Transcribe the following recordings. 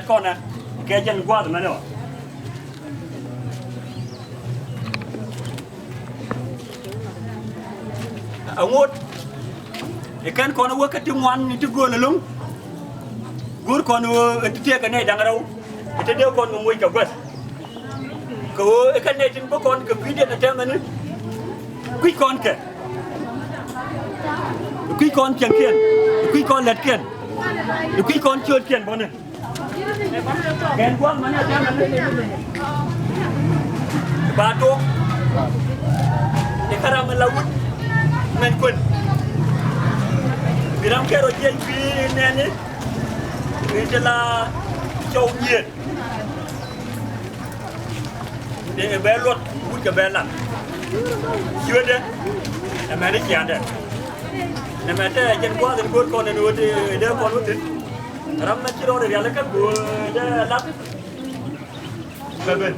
con nè, cái chân qua rồi mà đâu. Ông út, cái con nó cái tiếng ngoan tiếng gua là lúng, gua con nó cái này đang ở đâu, cái đeo con nó mua cả vật, cái này trên bố con cái quý điện là theo mà nữa, quý con kìa, quý con chẳng kiền, quý con lật kiền, quý con chưa kiền bọn này. Ken kuang mana jangan batu ikara melaut menkun bilang kero dia pi nene itulah jauh nhiệt để bé luật hút cái bé lắm chưa đấy em ấy kia đấy em ấy thế chân qua thì cuốn con này nuôi thì đeo con nuôi Ram na chiro de yalla ka go da lap beben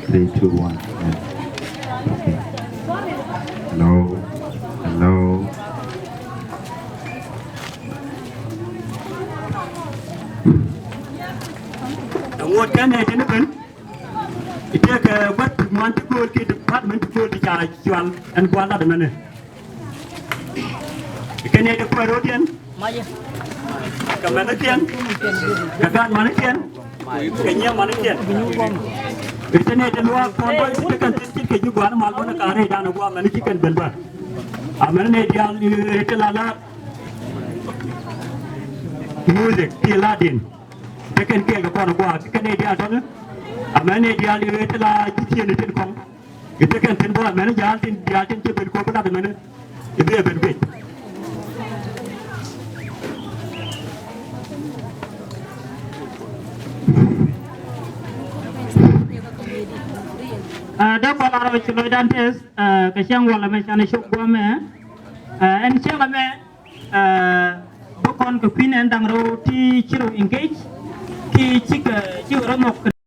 Three, two, one. Yeah. Okay. Hello. Ngột cái này thì nó vẫn itu ke buat mantuk ke department tu di cara jual dan buat ada mana ikan itu kemudian ke mana kian ke mana kian kenya mana kian itu ni luar konvoy itu kan sedikit ke juga ada malu nak arah dan buat mana kian belbar aman ni dia itu lala music tiladin tekan ke kawan buat kan dia ada Amane dia lihat lah kisian itu kong, itu kan tempat mana jalan cipin kau pernah mana, itu ya berbeda. Dah kalau orang celoi dan tes, kesiang wala macam ni syuk gua me, encik kami bukan kepinaan tang roti ciru engage, ki cik ciru ramok.